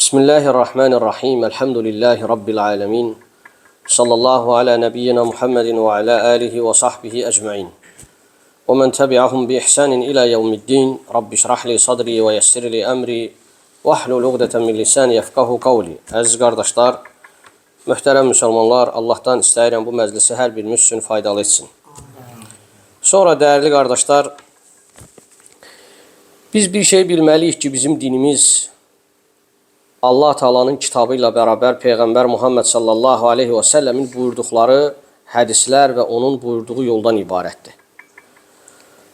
Bismillahirrahmanirrahim. Elhamdülillahi Rabbil alemin. Sallallahu ala nebiyyina Muhammedin ve ala alihi ve sahbihi ecma'in. Ve men tebi'ahum bi ihsanin ila yevmiddin. Rabbi şrahli sadri ve yessirli emri. Ve ahlul uqdeten min lisani yefkahu qavli. Əziz qardaşlar, möhtərəm müsəlmanlar, Allahdan istəyirəm bu məclisi hər birimiz üçün faydalı etsin. Sonra dəyərli qardaşlar, biz bir şey bilməliyik ki, bizim dinimiz Allah Taala'nın kitabı ilə bərabər Peyğəmbər Muhammed sallallahu aleyhi və səlləmin buyurduqları hədislər və onun buyurduğu yoldan ibarətdir.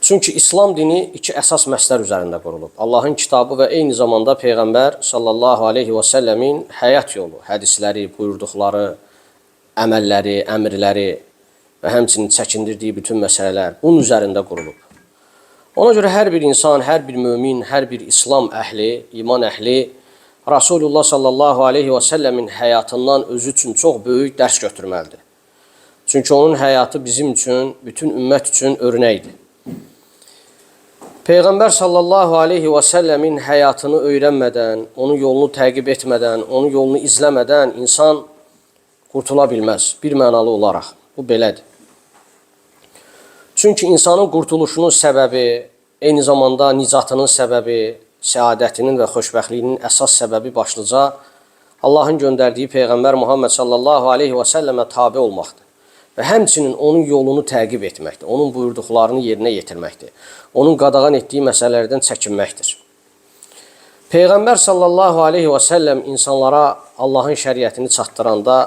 Çünki İslam dini iki əsas məsələ üzərində qurulub. Allahın kitabı və eyni zamanda Peyğəmbər sallallahu aleyhi və səlləmin həyat yolu, hədisləri, buyurduqları, əməlləri, əmrləri və həmçinin çəkindirdiyi bütün məsələlər bunun üzərində qurulub. Ona görə hər bir insan, hər bir mömin, hər bir İslam əhli, iman əhli Rasulullah sallallahu aleyhi və səlləmin həyatından özü üçün çox böyük dərs götürməlidir. Çünki onun həyatı bizim üçün, bütün ümmət üçün örnəkdir. Peyğəmbər sallallahu aleyhi və səlləmin həyatını öyrənmədən, onun yolunu təqib etmədən, onun yolunu izləmədən insan qurtula bilməz, bir mənalı olaraq. Bu belədir. Çünki insanın qurtuluşunun səbəbi, eyni zamanda nicatının səbəbi, səadətinin və xoşbəxtliyinin əsas səbəbi başlıca Allahın göndərdiyi Peyğəmbər Muhammed sallallahu aleyhi və səlləmə tabi olmaqdır. Və həmçinin onun yolunu təqib etməkdir, onun buyurduqlarını yerinə yetirməkdir, onun qadağan etdiyi məsələlərdən çəkinməkdir. Peyğəmbər sallallahu aleyhi və səlləm insanlara Allahın şəriətini çatdıranda,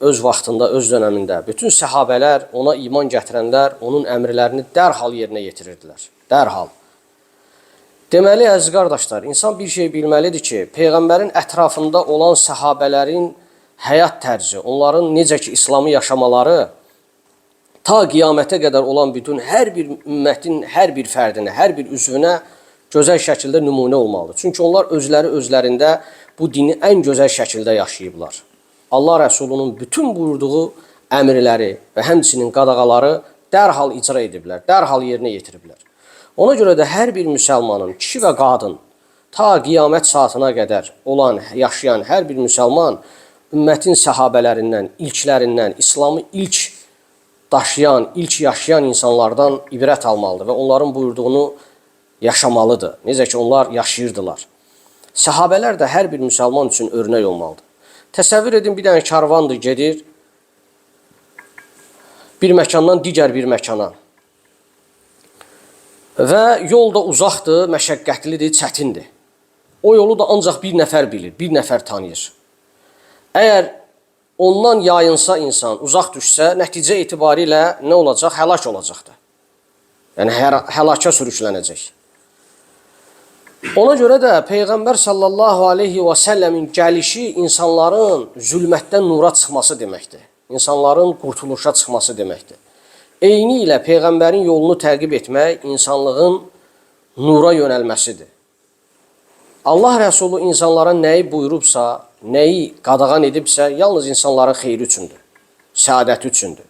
öz vaxtında, öz dönəmində bütün səhabələr, ona iman gətirənlər onun əmrlərini dərhal yerinə yetirirdilər. Dərhal. Deməli, əziz qardaşlar, insan bir şey bilməlidir ki, Peyğəmbərin ətrafında olan səhabələrin həyat tərzi, onların necə ki, İslamı yaşamaları ta qiyamətə qədər olan bütün hər bir ümmətin, hər bir fərdinə, hər bir üzvünə gözəl şəkildə nümunə olmalıdır. Çünki onlar özlərində bu dini ən gözəl şəkildə yaşayıblar. Allah Rəsulunun bütün buyurduğu əmrləri və həmçinin qadağaları dərhal icra ediblər, dərhal yerinə yetiriblər. Ona görə də hər bir müsəlmanın, kişi və qadın, ta qiyamət saatına qədər olan, yaşayan hər bir müsəlman ümmətin səhabələrindən, ilklərindən, İslamı ilk daşıyan, ilk yaşayan insanlardan ibrət almalıdır və onların buyurduğunu yaşamalıdır. Necə ki, onlar yaşayırdılar. Səhabələr də hər bir müsəlman üçün örnək olmalıdır. Təsəvvür edin, bir dənə karvandır, gedir bir məkandan digər bir məkana. Və yol da uzaqdır, məşəqqətlidir, çətindir. O yolu da ancaq bir nəfər bilir, bir nəfər tanıyır. Əgər ondan yayınsa insan, uzaq düşsə, nəticə etibarilə nə olacaq? Həlak olacaqdır. Yəni, həlaka sürüklənəcək. Ona görə də Peyğəmbər sallallahu aleyhi və səlləmin gəlişi insanların zülmətdən nura çıxması deməkdir. İnsanların qurtuluşa çıxması deməkdir. Eyni ilə Peyğəmbərin yolunu təqib etmək insanlığın nura yönəlməsidir. Allah Rəsulu insanlara nəyi buyurubsa, nəyi qadağan edibsə, yalnız insanların xeyri üçündür, səadəti üçündür.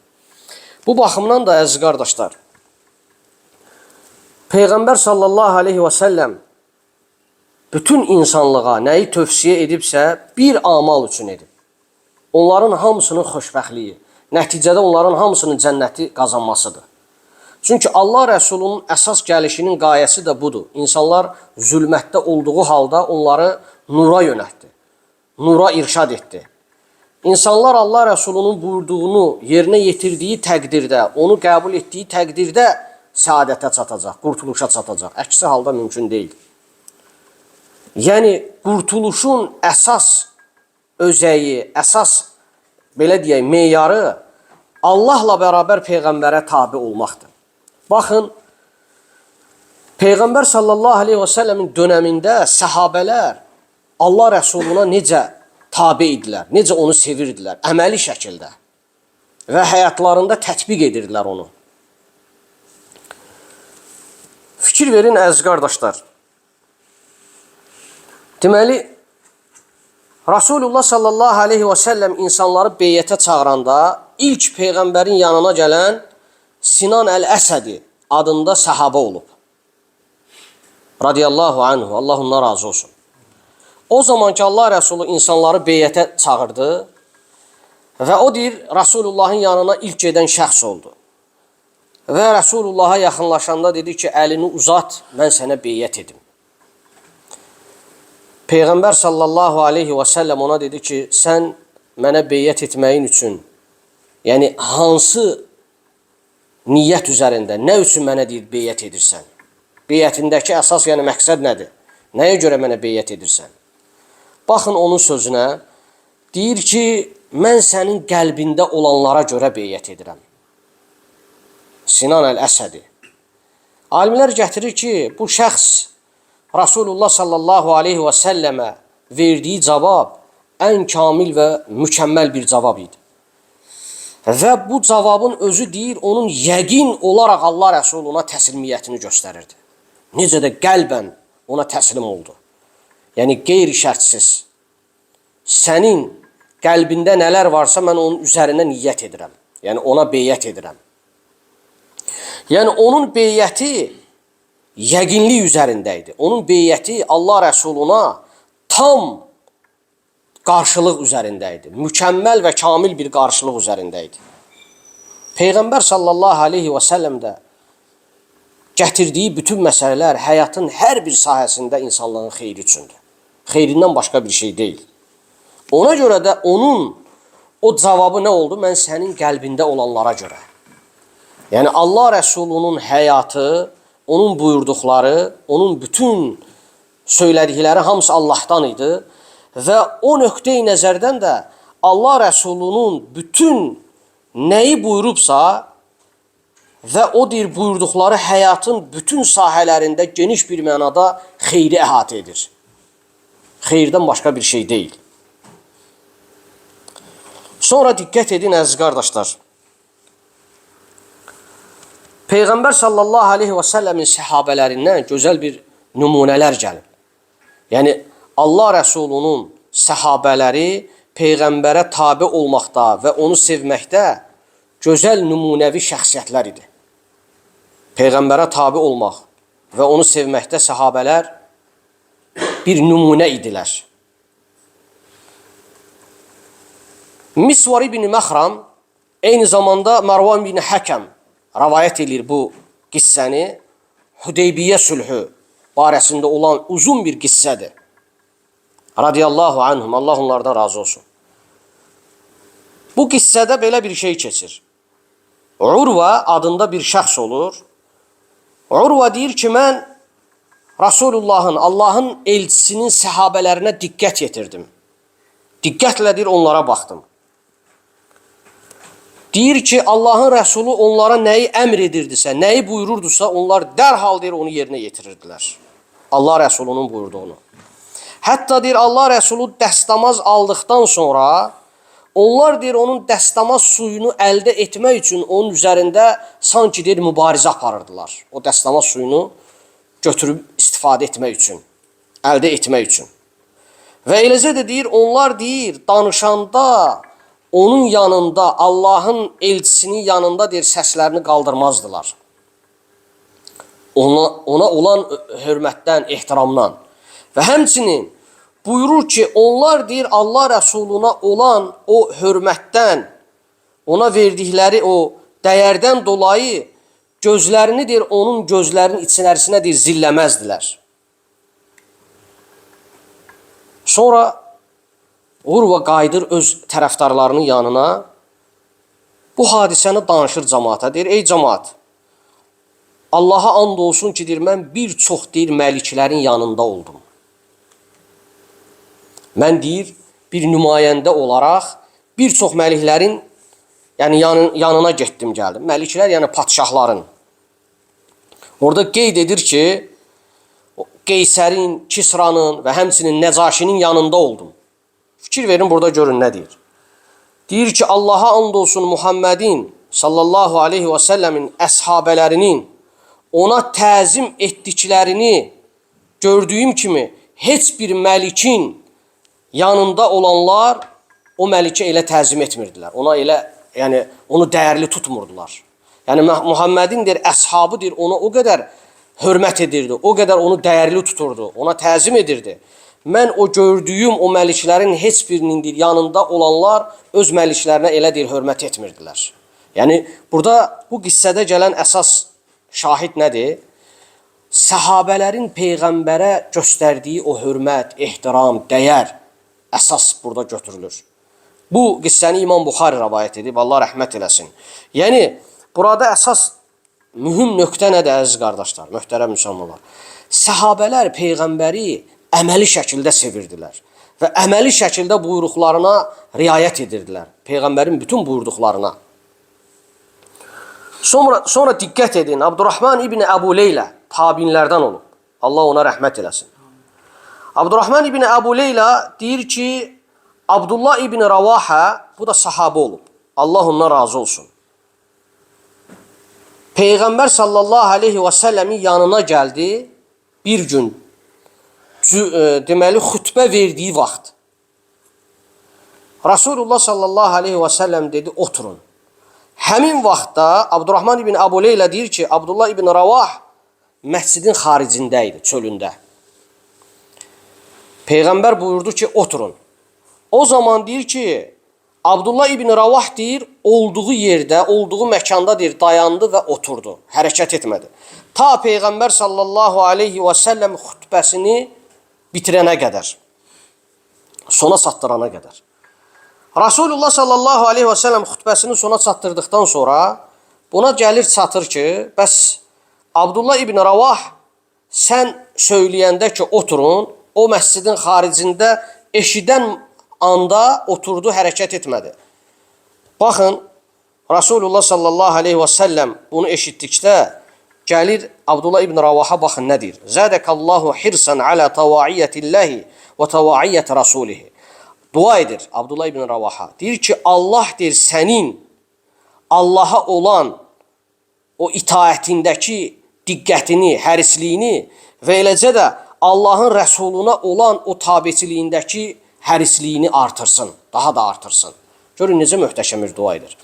Bu baxımdan da, əziz qardaşlar, Peyğəmbər sallallahu aleyhi və səlləm bütün insanlığa nəyi tövsiyə edibsə, bir amal üçün edib. Onların hamısının xoşbəxtliyi, nəticədə onların hamısının cənnəti qazanmasıdır. Çünki Allah Rəsulunun əsas gəlişinin qayəsi də budur. İnsanlar zülmətdə olduğu halda onları nura yönəltdi, nura irşad etdi. İnsanlar Allah Rəsulunun buyurduğunu yerinə yetirdiyi təqdirdə, onu qəbul etdiyi təqdirdə səadətə çatacaq, qurtuluşa çatacaq. Əksi halda mümkün deyil. Yəni, qurtuluşun əsas özəyi, əsas, belə deyək, meyarı Allahla bərabər Peyğəmbərə tabi olmaqdır. Baxın, Peyğəmbər sallallahu aleyhi və səlləmin dönəmində səhabələr Allah Rəsuluna necə tabi idilər, necə onu sevirdilər, əməli şəkildə və həyatlarında tətbiq edirdilər onu. Fikir verin, əziz qardaşlar. Deməli, Rasulullah sallallahu aleyhi və səlləm insanları beyyətə çağıranda ilk Peyğəmbərin yanına gələn Sinan Əl-Əsədi adında səhabə olub. Radiyallahu anhu, Allah ondan razı olsun. O zaman ki Allah Rəsulu insanları beyyətə çağırdı və o deyir, Rasulullahın yanına ilk gedən şəxs oldu. Və Rasulullaha yaxınlaşanda dedi ki, əlini uzat, mən sənə beyyət edim. Peyğəmbər sallallahu aleyhi və səlləm ona dedi ki, sən mənə beyyət etməyin üçün, yəni hansı niyyət üzərində, nə üçün mənə deyir, beyyət edirsən? Beyyətindəki əsas, yəni məqsəd nədir? Nəyə görə mənə beyyət edirsən? Baxın onun sözünə, deyir ki, mən sənin qəlbində olanlara görə beyyət edirəm. Sinan Əl-Əsədi. Alimlər gətirir ki, bu şəxs Rasulullah sallallahu aleyhi və səlləmə verdiyi cavab ən kamil və mükəmməl bir cavab idi. Və bu cavabın özü deyir, onun yəqin olaraq Allah Rəsuluna təslimiyyətini göstərirdi. Necə də qəlbən ona təslim oldu. Yəni, qeyri-şərtsiz. Sənin qəlbində nələr varsa, mən onun üzərində niyyət edirəm. Yəni, ona beyyət edirəm. Yəni, onun beyyəti yəqinlik üzərində idi. Onun beyyəti Allah Rəsuluna tam qarşılıq üzərində idi. Mükəmməl və kamil bir qarşılıq üzərində idi. Peyğəmbər sallallahu aleyhi və səlləm də gətirdiyi bütün məsələlər həyatın hər bir sahəsində insanlığın xeyri üçündür. Xeyrindən başqa bir şey deyil. Ona görə də onun o cavabı nə oldu? Mən sənin qəlbində olanlara görə. Yəni Allah Rəsulunun həyatı, onun buyurduqları, onun bütün söylədikləri hamısı Allahdan idi. Və o nöqteyi nəzərdən də Allah Rəsulunun bütün nəyi buyurubsa və o deyir buyurduqları həyatın bütün sahələrində geniş bir mənada xeyri əhatə edir. Xeyirdən başqa bir şey deyil. Sonra diqqət edin əziz qardaşlar. Peyğəmbər sallallahu aleyhi və səlləmin səhabələrindən gözəl bir nümunələr gəlib. Yəni, Allah Rəsulunun səhabələri Peyğəmbərə tabi olmaqda və onu sevməkdə gözəl nümunəvi şəxsiyyətlər idi. Peyğəmbərə tabi olmaq və onu sevməkdə səhabələr bir nümunə idilər. Misvar ibn Məxram eyni zamanda Marwan ibn Həkəm rəvayət edir bu qissəni. Hüdeybiyyə sülhü barəsində olan uzun bir qissədir. Radiyallahu anhum, Allah onlardan razı olsun. Bu qissədə belə bir şey keçir. Urva adında bir şəxs olur. Urva deyir ki, mən Rasulullahın, Allahın elçisinin səhabələrinə diqqət yetirdim. Diqqətlə deyir, onlara baxdım. Deyir ki, Allahın Rəsulu onlara nəyi əmr edirdisə, nəyi buyururdusa, onlar dərhal deyir, onu yerinə yetirirdilər. Allah Rəsulunun buyurduğunu. Hətta deyir, Allah Rəsulu dəstəmaz aldıqdan sonra, onlar deyir, onun dəstəmaz suyunu əldə etmək üçün onun üzərində sanki deyir, mübarizə aparırdılar. O dəstəmaz suyunu götürüb istifadə etmək üçün, əldə etmək üçün. Və eləcə də deyir, onlar deyir, danışanda, onun yanında, Allahın elçisinin yanında deyir, səslərini qaldırmazdılar. Ona olan hörmətdən, ehtiramdan. Və həmçinin buyurur ki, onlar deyir, Allah Rəsuluna olan o hörmətdən, ona verdikləri o dəyərdən dolayı gözlərini deyir, onun gözlərinin içinərisinə deyir, zilləməzdilər. Sonra Urva qayıdır öz tərəfdarlarının yanına, bu hadisəni danışır cəmaata, deyir, ey cəmaat, Allaha and olsun ki, deyir, mən bir çox deyir, məliklərin yanında oldum. Mən deyir, bir nümayəndə olaraq bir çox məliklərin yanına getdim, gəldim. Məliklər, yəni padşahların. Orada qeyd edir ki, Qeysərin, Kisranın və həmçinin Nəcaşinin yanında oldum. Fikir verin, burada görün nə deyir. Deyir ki, Allaha and olsun Muhammedin sallallahu aleyhi və səlləmin əshabələrinin ona təzim etdiklərini gördüyüm kimi heç bir məlikin yanında olanlar o məlikə elə təzim etmirdilər. Ona elə, yəni onu dəyərli tutmurdular. Yəni Muhammedin deyir, əshabı deyir, ona o qədər hörmət edirdi, o qədər onu dəyərli tuturdu, ona təzim edirdi. mən o gördüyüm o məliklərin heç birinin deyir, yanında olanlar öz məliklərinə elə deyir, hörmət etmirdilər. Yəni, burada bu qissədə gələn əsas şahid nədir? Səhabələrin Peyğəmbərə göstərdiyi o hörmət, ehtiram, dəyər əsas burada götürülür. Bu qissəni İmam Buxari rəvayət edib, Allah rəhmət eləsin. Yəni, burada əsas mühüm nöqtə nədir, əziz qardaşlar, möhtərəm müsəlmanlar? Səhabələr Peyğəmbəri əməli şəkildə sevirdilər və əməli şəkildə buyruqlarına riayət edirdilər. Peyğəmbərin bütün buyurduqlarına. Sonra diqqət edin, Abdurrahman ibn Əbu Leylə tabinlərdən olub. Allah ona rəhmət eləsin. Abdurrahman ibn Əbu Leylə deyir ki, Abdullah ibn Ravaha, bu da sahabə olub. Allah ondan razı olsun. Peyğəmbər sallallahu aleyhi və səlləmin yanına gəldi bir gün, deməli, xütbə verdiyi vaxt. Rasulullah sallallahu aleyhi və səlləm dedi, oturun. Həmin vaxtda Abdurrahman ibn Əbu Leylə deyir ki, Abdullah ibn Ravah məscidin xaricində idi, çölündə. Peyğəmbər buyurdu ki, oturun. O zaman deyir ki, Abdullah ibn Ravah deyir, olduğu yerdə, olduğu məkanda deyir, dayandı və oturdu, hərəkət etmədi. Ta Peyğəmbər sallallahu aleyhi və səlləm xütbəsini bitirənə qədər, sona çatdırana qədər. Rasulullah sallallahu aleyhi və səlləm xütbəsini sona çatdırdıqdan sonra buna gəlir çatır ki, bəs Abdullah ibn Ravah sən söyləyəndə ki, oturun, o məscidin xaricində eşidən anda oturdu, hərəkət etmədi. Baxın, Rasulullah sallallahu aleyhi və səlləm bunu eşitdikdə gəlir Abdullah ibn Ravaha, baxın nə deyir? Zədəkallahu hirsan alə tava'iyyətilləhi və tava'iyyət rasulihi. Dua edir Abdullah ibn Ravaha. Deyir ki, Allah deyir sənin Allaha olan o itaətindəki diqqətini, hərisliyini və eləcə də Allahın rəsuluna olan o tabiçiliyindəki hərisliyini artırsın, daha da artırsın. Görün, necə möhtəşəm bir dua edir.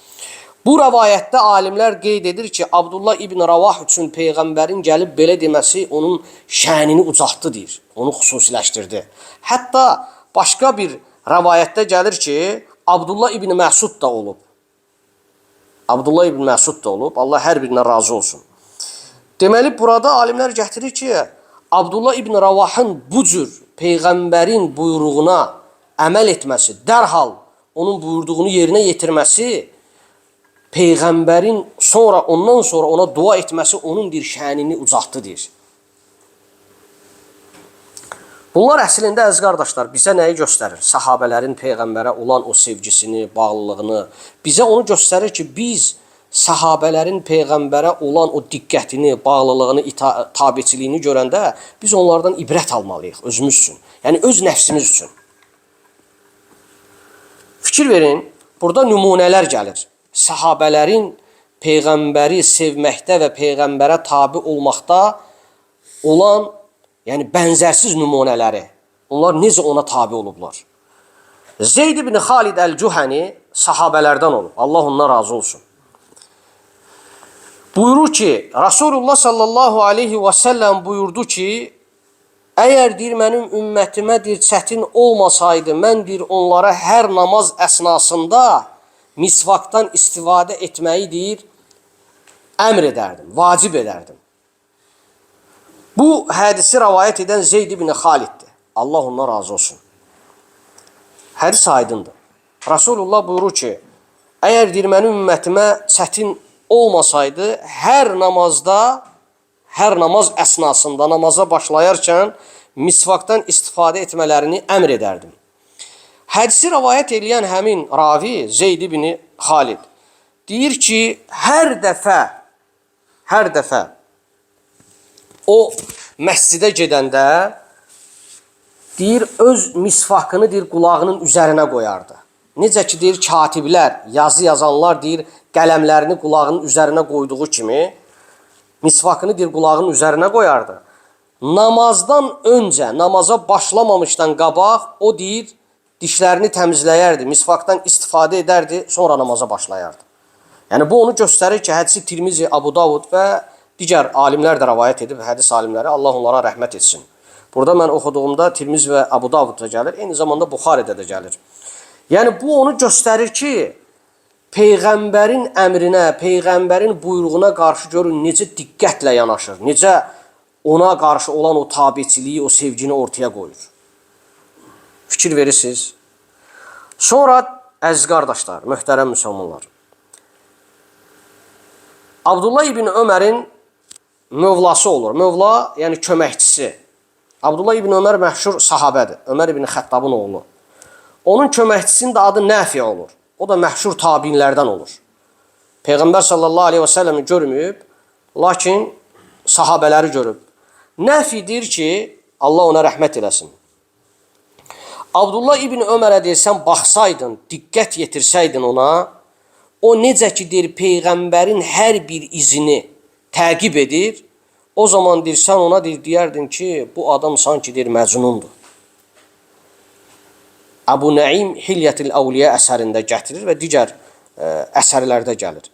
Bu rəvayətdə alimlər qeyd edir ki, Abdullah ibn Ravah üçün Peyğəmbərin gəlib belə deməsi onun şənini ucaltdı deyir, onu xüsusiləşdirdi. Hətta başqa bir rəvayətdə gəlir ki, Abdullah ibn Məsud da olub. Abdullah ibn Məsud da olub, Allah hər birindən razı olsun. Deməli, burada alimlər gətirir ki, Abdullah ibn Ravahın bu cür Peyğəmbərin buyruğuna əməl etməsi, dərhal onun buyurduğunu yerinə yetirməsi, Peyğəmbərin ondan sonra ona dua etməsi onun bir şənini ucaltdı deyir. Bunlar əslində, əziz qardaşlar, bizə nəyi göstərir? Səhabələrin Peyğəmbərə olan o sevgisini, bağlılığını, bizə onu göstərir ki, biz səhabələrin Peyğəmbərə olan o diqqətini, bağlılığını, tabiçiliyini görəndə biz onlardan ibrət almalıyıq özümüz üçün. Yəni, öz nəfsimiz üçün. Fikir verin, burada nümunələr gəlir. Səhabələrin Peyğəmbəri sevməkdə və Peyğəmbərə tabi olmaqda olan, yəni bənzərsiz nümunələri. Onlar necə ona tabi olublar? Zeyd ibn Xalid Əl-Cühəni sahabələrdən olub. Allah ondan razı olsun. Buyurur ki, Rasulullah sallallahu aleyhi və səlləm buyurdu ki, əgər deyir, mənim ümmətimə deyir, çətin olmasaydı, mən deyir, onlara hər namaz əsnasında misvakdan istifadə etməyi deyir, əmr edərdim, vacib edərdim. Bu hədisi rəvayət edən Zeyd ibn Xaliddir. Allah ondan razı olsun. Hədis aydındır. Rasulullah buyurur ki, əgər deyir, mənim ümmətimə çətin olmasaydı, hər namaz əsnasında, namaza başlayarkən misvakdan istifadə etmələrini əmr edərdim. Hədisi rəvayət edən həmin ravi Zeyd ibn Xalid deyir ki, hər dəfə o məscidə gedəndə deyir, öz misvakını deyir, qulağının üzərinə qoyardı. Necə ki, deyir, katiblər, yazı yazanlar deyir, qələmlərini qulağının üzərinə qoyduğu kimi, misvakını deyir, qulağının üzərinə qoyardı. Namazdan öncə, namaza başlamamışdan qabaq, o deyir, dişlərini təmizləyərdi, misvakdan istifadə edərdi, sonra namaza başlayardı. Yəni, bu onu göstərir ki, hədisi Tirmizi, Abu Davud və digər alimlər də rəvayət edib, hədis alimləri, Allah onlara rəhmət etsin. Burada mən oxuduğumda Tirmiz və Abu Davudda gəlir, eyni zamanda Buxaridə də gəlir. Yəni bu onu göstərir ki, Peyğəmbərin əmrinə, Peyğəmbərin buyruğuna qarşı görün necə diqqətlə yanaşır, necə ona qarşı olan o tabiçiliyi, o sevgini ortaya qoyur. Fikir verirsiniz. Sonra, əziz qardaşlar, möhtərəm müsəlmanlar, Abdullah ibn Ömərin mövlası olur. Mövla, yəni köməkçisi. Abdullah ibn Ömər məşhur sahabədir. Ömər ibn Xəttabın oğlu. Onun köməkçisinin də adı Nəfi olur. O da məşhur tabiinlərdən olur. Peyğəmbər sallallahu aleyhi və səlləmi görməyib, lakin sahabələri görüb. Nəfi deyir ki, Allah ona rəhmət eləsin. Abdullah ibn Ömərə deyirsən, baxsaydın, diqqət yetirsəydin ona, o necə ki deyir, Peyğəmbərin hər bir izini təqib edir, o zaman deyirsən ona deyərdin ki, bu adam sanki deyir, məcnundur. Əbu Nəim Hilyətil Əvliyə əsərində gətirir və digər əsərlərdə gəlir.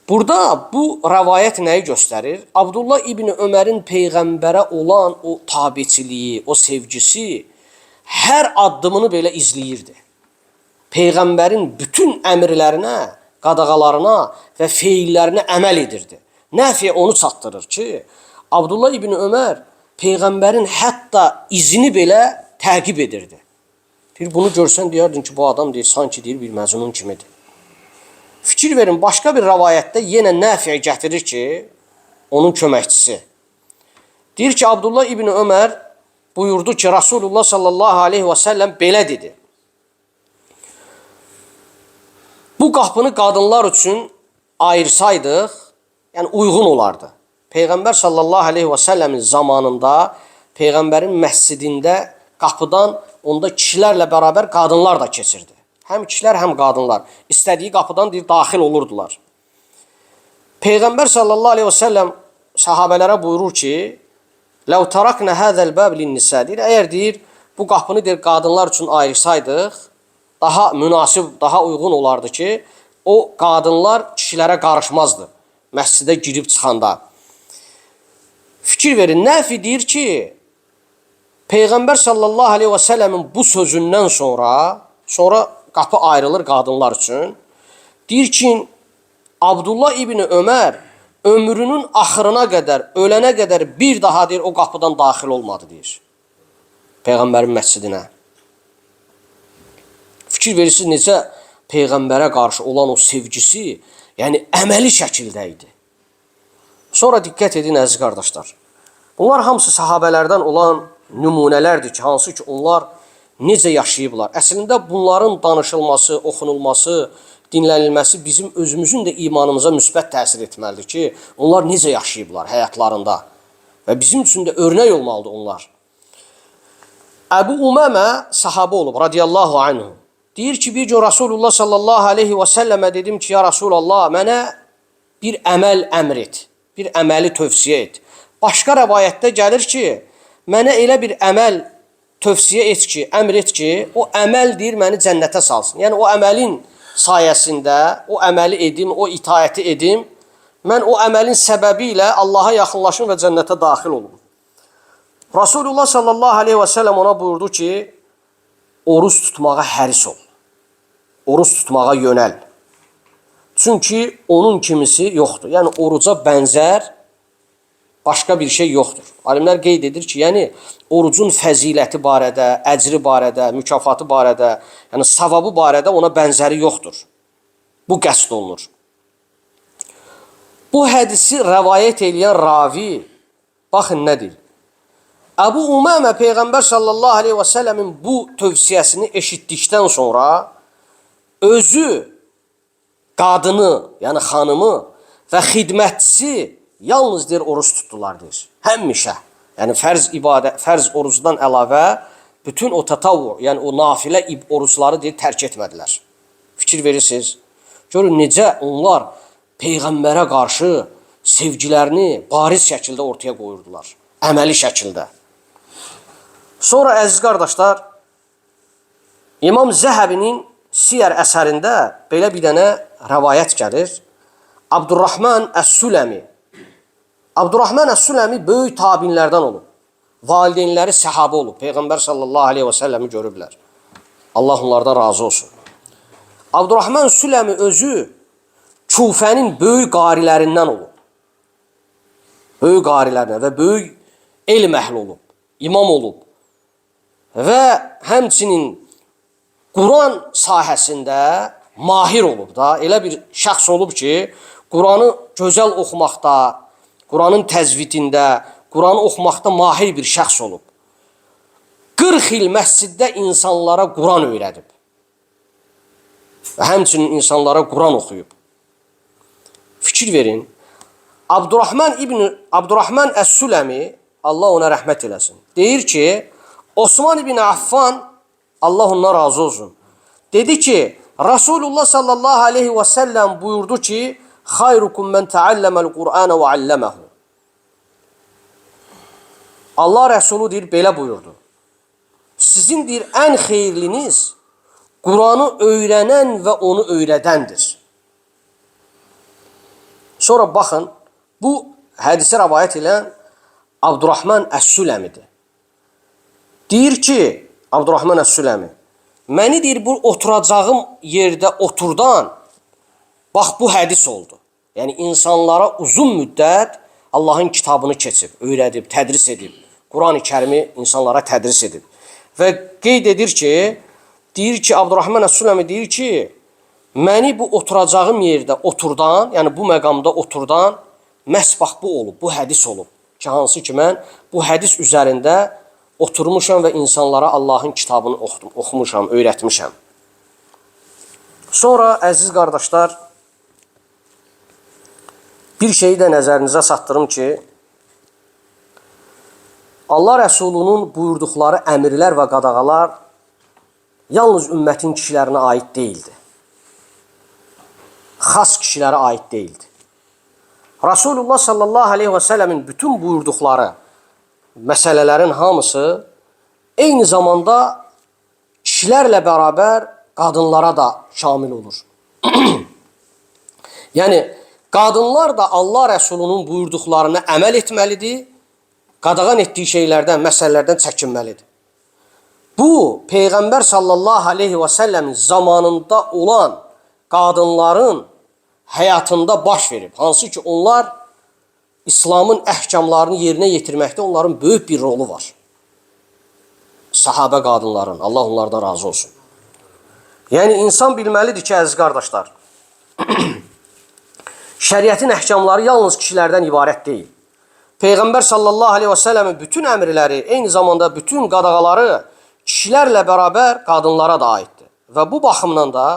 Burada bu rəvayət nəyi göstərir? Abdullah ibn Ömərin Peyğəmbərə olan o tabiçiliyi, o sevgisi hər addımını belə izləyirdi. Peyğəmbərin bütün əmrlərinə, qadağalarına və feillərinə əməl edirdi. Nəfiyə onu çatdırır ki, Abdullah ibn Ömər Peyğəmbərin hətta izini belə təqib edirdi. Bunu görsən deyərdin ki, bu adam deyir, sanki deyir, bir məcnun kimidir. Fikir verin, başqa bir rəvayətdə yenə Nəfiyə gətirir ki, onun köməkçisi. Deyir ki, Abdullah ibn Ömər buyurdu ki, Rasulullah sallallahu aleyhi və səlləm belə dedi. Bu qapını qadınlar üçün ayırsaydıq, yəni uyğun olardı. Peyğəmbər sallallahu aleyhi və səlləmin zamanında Peyğəmbərin məscidində qapıdan onda kişilərlə bərabər qadınlar da keçirdi. Həm kişilər, həm qadınlar. İstədiyi qapıdan deyir, daxil olurdular. Peyğəmbər sallallahu aleyhi və səlləm sahabələrə buyurur ki, Ləv taraknə həzəl bəb lin-nisə, deyir, əgər deyir, bu qapını deyir, qadınlar üçün ayırsaydıq, daha münasib, daha uyğun olardı ki, o qadınlar kişilərə qarışmazdı məscidə girib çıxanda. Fikir verin, Nəfi deyir ki, Peyğəmbər sallallahu aleyhi və səlləmin bu sözündən sonra qapı ayrılır qadınlar üçün. Deyir ki, Abdullah ibn Ömər ömrünün axırına qədər, ölənə qədər bir daha deyir, o qapıdan daxil olmadı deyir. Peyğəmbərin məscidinə. Fikir verirsiniz, necə Peyğəmbərə qarşı olan o sevgisi, yəni əməli şəkildə idi. Sonra diqqət edin, əziz qardaşlar. Bunlar hamısı sahabələrdən olan nümunələrdir ki, hansı ki, onlar necə yaşayıblar. Əslində bunların danışılması, oxunulması, dinlənilməsi bizim özümüzün də imanımıza müsbət təsir etməlidir ki, onlar necə yaşayıblar həyatlarında və bizim üçün də örnək olmalıdır onlar. Əbu Umamə sahabə olub, radiyallahu anhu. Deyir ki, bir gün Rasulullah sallallahu aleyhi və səlləmə dedim ki, ya Rasulallah, mənə bir əməl əmr et, bir əməli tövsiyə et. Başqa rəvayətdə gəlir ki, mənə elə bir əməl tövsiyə et ki, əmr et ki, o əməl deyir, məni cənnətə salsın. Yəni, o əməlin sayəsində, o əməli edim, o itaəti edim, mən o əməlin səbəbi ilə Allaha yaxınlaşım və cənnətə daxil olum. Rasulullah sallallahu aleyhi və səlləm ona buyurdu ki, oruç tutmağa həris ol, oruç tutmağa yönəl. Çünki onun kimisi yoxdur. Yəni, oruca bənzər başqa bir şey yoxdur. Alimlər qeyd edir ki, yəni orucun fəziləti barədə, əcri barədə, mükafatı barədə, yəni savabı barədə ona bənzəri yoxdur. Bu qəsd olunur. Bu hədisi rəvayət edən ravi, baxın nə deyir? Əbu Umamə Peyğəmbər sallallahu aleyhi və səlləmin bu tövsiyəsini eşitdikdən sonra özü, qadını, yəni xanımı və xidmətçisi yalnız deyir, oruç tutdular deyir. Həmişə. Yəni fərz orucdan əlavə bütün o tatavvur, yəni o nafilə orucları deyir, tərk etmədilər. Fikir verirsiniz. Görün necə onlar Peyğəmbərə qarşı sevgilərini bariz şəkildə ortaya qoyurdular. Əməli şəkildə. Sonra əziz qardaşlar, İmam Zəhəbinin Siyər əsərində belə bir dənə rəvayət gəlir. Abdurrahman Əs-Süləmi. Abdurrahman Əs-Süləmi böyük tabinlərdən olub. valideynləri səhabə olub. Peyğəmbər sallallahu aleyhi və səlləmi görüblər. Allah onlardan razı olsun. Abdurrahman Süləmi özü Kufənin böyük qarilərindən olub. Böyük qarilərindən və böyük elm əhli olub. İmam olub. Və həmçinin Quran sahəsində mahir olub da. Elə bir şəxs olub ki, Quranı gözəl oxumaqda, Quranın təzvidində, Quranı oxumaqda mahir bir şəxs olub. 40 il məsciddə insanlara Quran öyrədib. Və həmçinin insanlara Quran oxuyub. Fikir verin. Abdurrahman Əs-Süləmi, Allah ona rəhmət eləsin, deyir ki, Osman ibn Affan, Allah ondan razı olsun, dedi ki, Rasulullah sallallahu aleyhi və səlləm buyurdu ki, xayrukum mən təalləməl Qur'anə və alləməhu. Allah Rəsulu deyir, belə buyurdu. Sizin deyir, ən xeyirliniz Quranı öyrənən və onu öyrədəndir. Sonra baxın, bu hədisi rəvayət edən Abdurrahman Əs-Süləmidir. Deyir ki, Abdurrahman Əs-Süləmi, məni deyir, bu oturacağım yerdə oturdan, bax bu hədis oldu. Yəni, insanlara uzun müddət Allahın kitabını keçib, öyrədib, tədris edib. Quran-ı Kərimi insanlara tədris edib. Və qeyd edir ki, deyir ki, Abdurrahman Əs-Süləmi deyir ki, məni bu oturacağım yerdə oturdan, yəni bu məqamda oturdan, məhz bax bu olub, bu hədis olub. Ki, hansı ki, mən bu hədis üzərində oturmuşam və insanlara Allahın kitabını oxumuşam, öyrətmişəm. Sonra, əziz qardaşlar, bir şeyi də nəzərinizə çatdırım ki, Allah Rəsulunun buyurduqları əmirlər və qadağalar yalnız ümmətin kişilərinə aid deyildi. Xas kişilərə aid deyildi. Rasulullah sallallahu aleyhi və səlləmin bütün buyurduqları məsələlərin hamısı eyni zamanda kişilərlə bərabər qadınlara da şamil olur. Yəni, qadınlar da Allah Rəsulunun buyurduqlarına əməl etməlidir, qadağan etdiyi şeylərdən, məsələlərdən çəkinməlidir. Bu, Peyğəmbər sallallahu aleyhi və səlləmin zamanında olan qadınların həyatında baş verib. Hansı ki, onlar İslamın əhkamlarını yerinə yetirməkdə onların böyük bir rolu var. Sahabə qadınların, Allah onlardan razı olsun. Yəni, insan bilməlidir ki, əziz qardaşlar, şəriətin əhkamları yalnız kişilərdən ibarət deyil. Peyğəmbər sallallahu aleyhi və səlləmin bütün əmrləri, eyni zamanda bütün qadağaları kişilərlə bərabər qadınlara da aiddir. Və bu baxımdan da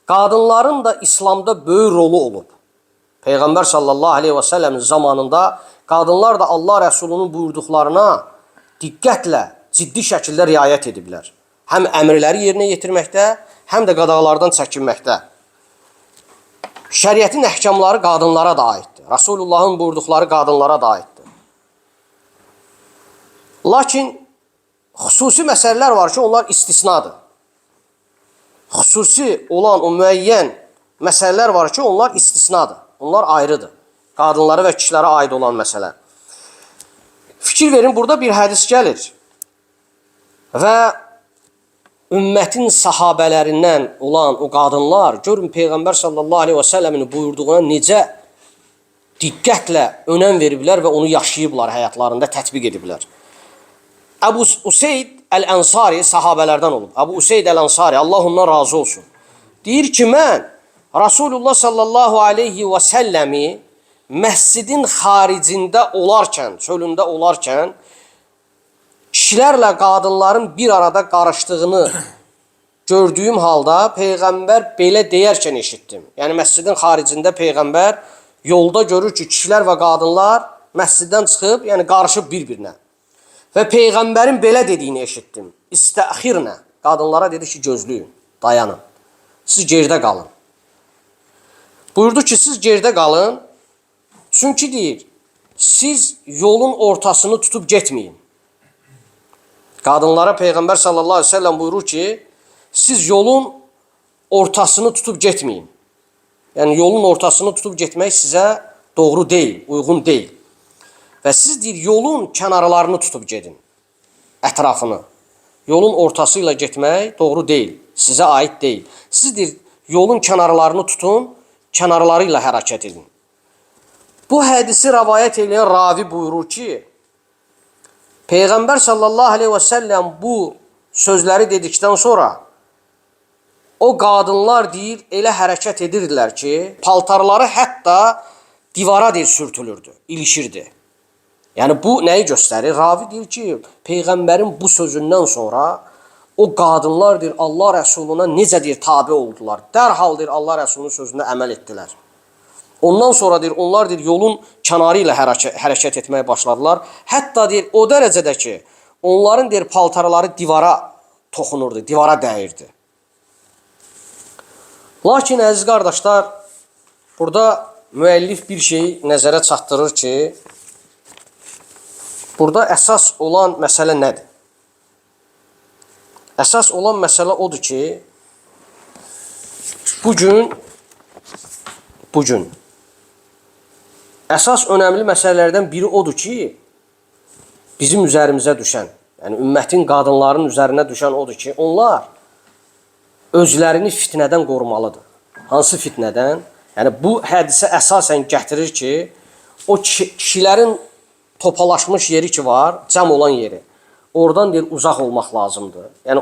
qadınların da İslamda böyük rolu olub. Peyğəmbər sallallahu aleyhi və səlləmin zamanında qadınlar da Allah Rəsulunun buyurduqlarına diqqətlə, ciddi şəkildə riayət ediblər. Həm əmrləri yerinə yetirməkdə, həm də qadağalardan çəkinməkdə. Şəriətin əhkamları qadınlara da aiddir. Rasulullahın buyurduqları qadınlara da aiddir. Lakin xüsusi məsələlər var ki, onlar istisnadır. Xüsusi olan o müəyyən məsələlər var ki, onlar istisnadır. Onlar ayrıdır. Qadınlara və kişilərə aid olan məsələ. Fikir verin, burada bir hədis gəlir. Və ümmətin sahabələrindən olan o qadınlar, görün Peyğəmbər sallallahu aleyhi və səlləmin buyurduğuna necə diqqətlə önəm veriblər və onu yaşayıblar, həyatlarında tətbiq ediblər. Əbu Useyd Əl-Ənsari sahabələrdən olub. Əbu Useyd Əl-Ənsari, Allah ondan razı olsun. Deyir ki, mən Rasulullah sallallahu aleyhi və səlləmi məscidin xaricində olarkən, çölündə olarkən, kişilərlə qadınların bir arada qarışdığını gördüyüm halda Peyğəmbər belə deyərkən eşitdim. Yəni, məscidin xaricində Peyğəmbər yolda görür ki, kişilər və qadınlar məsciddən çıxıb, yəni qarışıb bir-birinə. Və Peyğəmbərin belə dediyini eşitdim. İstəxirnə. Qadınlara dedi ki, gözləyin, dayanın. Siz gerdə qalın. Buyurdu ki, siz gerdə qalın. Çünki deyir, siz yolun ortasını tutub getməyin. Qadınlara Peyğəmbər sallallahu aleyhi ve sellem buyurur ki, siz yolun ortasını tutub getməyin. Yəni, yolun ortasını tutub getmək sizə doğru deyil, uyğun deyil. Və siz deyir, yolun kənarlarını tutub gedin, ətrafını. Yolun ortası ilə getmək doğru deyil, sizə aid deyil. Siz deyir, yolun kənarlarını tutun, kənarları ilə hərəkət edin. Bu hədisi rəvayət edən ravi buyurur ki, Peyğəmbər sallallahu aleyhi və səlləm bu sözləri dedikdən sonra o qadınlar deyir, elə hərəkət edirdilər ki, paltarları hətta divara deyir, sürtülürdü, ilişirdi. Yəni bu nəyi göstərir? Ravi deyir ki, Peyğəmbərin bu sözündən sonra o qadınlar deyir, Allah Rəsuluna necə deyir, tabi oldular. Dərhal deyir, Allah Rəsulunun sözünə əməl etdilər. Ondan sonra deyir, onlar deyir, yolun kənarı ilə hərəkət etməyə başladılar. Hətta deyir, o dərəcədə ki, onların deyir, paltarları divara toxunurdu, divara dəyirdi. Lakin əziz qardaşlar, burada müəllif bir şey nəzərə çatdırır ki, burada əsas olan məsələ nədir? Əsas olan məsələ odur ki, bugün əsas önəmli məsələlərdən biri odur ki, bizim üzərimizə düşən, yəni ümmətin qadınların üzərinə düşən odur ki, onlar özlərini fitnədən qorumalıdır. Hansı fitnədən? Yəni bu hədisə əsasən gətirir ki, o kişilərin topalaşmış yeri ki var, cəm olan yeri, oradan deyir, uzaq olmaq lazımdır. Yəni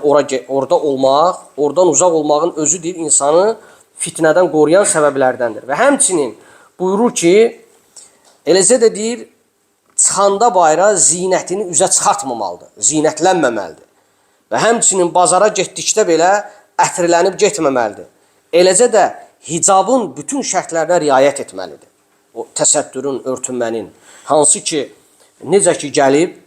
orada olmaq, oradan uzaq olmağın özü deyir, insanı fitnədən qoruyan səbəblərdəndir. Və həmçinin buyurur ki, eləcə də deyir, çıxanda bayra zinətini üzə çıxartmamalıdır, zinətlənməməlidir. Və həmçinin bazara getdikdə belə ətirlənib getməməlidir. Eləcə də hicabın bütün şərtlərinə riayət etməlidir. O təsəttürün, örtünmənin, hansı ki, necə ki gəlib,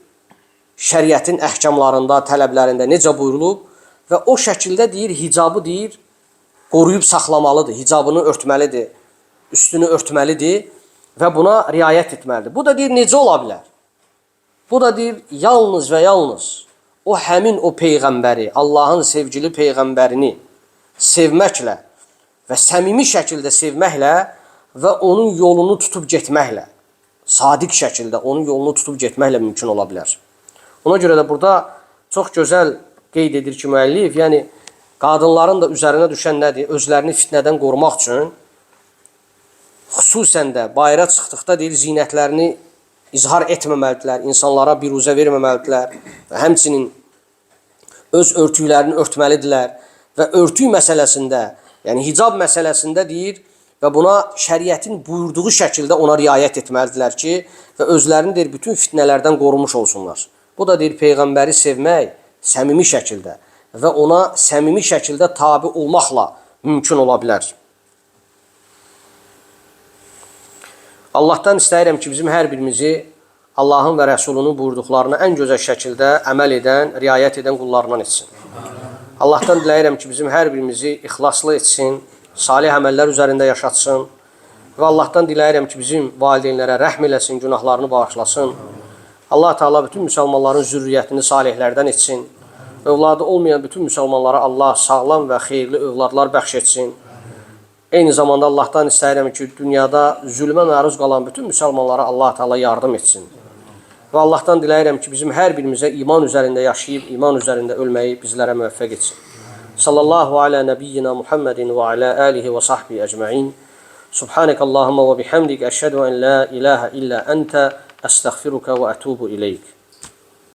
şəriətin əhkamlarında, tələblərində necə buyurulub və o şəkildə deyir, hicabı deyir, qoruyub saxlamalıdır, hicabını örtməlidir, üstünü örtməlidir və buna riayət etməlidir. Bu da deyir, necə ola bilər? Bu da deyir, yalnız və yalnız o həmin o Peyğəmbəri, Allahın sevgili Peyğəmbərini sevməklə və səmimi şəkildə sevməklə və onun yolunu tutub getməklə, sadiq şəkildə onun yolunu tutub getməklə mümkün ola bilər. Ona görə də burada çox gözəl qeyd edir ki, müəllif, yəni qadınların da üzərinə düşən nədir? Özlərini fitnədən qorumaq üçün xüsusən də bayıra çıxdıqda deyir, zinətlərini izhar etməməlidirlər, insanlara biruzə verməməlidirlər və həmçinin öz örtüklərini örtməlidirlər və örtük məsələsində, yəni hicab məsələsində deyir və buna şəriətin buyurduğu şəkildə ona riayət etməlidirlər ki, və özlərini deyir, bütün fitnələrdən qorumuş olsunlar. Bu da deyir, Peyğəmbəri sevmək səmimi şəkildə və ona səmimi şəkildə tabi olmaqla mümkün ola bilər. Allahdan istəyirəm ki, bizim hər birimizi Allahın və Rəsulunun buyurduqlarına ən gözəl şəkildə əməl edən, riayət edən qullarından etsin. Allahdan diləyirəm ki, bizim hər birimizi ixlaslı etsin, salih əməllər üzərində yaşatsın və Allahdan diləyirəm ki, bizim valideynlərə rəhm eləsin, günahlarını bağışlasın. Allah Teala bütün müsəlmanların zürriyyətini salihlərdən etsin. Övladı olmayan bütün müsəlmanlara Allah sağlam və xeyirli övladlar bəxş etsin. Eyni zamanda Allahdan istəyirəm ki, dünyada zülmə məruz qalan bütün müsəlmanlara Allah Teala yardım etsin. Və Allahdan diləyirəm ki, bizim hər birimizə iman üzərində yaşayıb, iman üzərində ölməyi bizlərə müvəffəq etsin. Sallallahu alə nəbiyyina Muhammedin və alə alihi və sahbihi əcma'in. Subhanəkallahumma və bihamdik, əşhədu ən la ilahə illə əntə, əstəğfiruka və ətubu ileyk.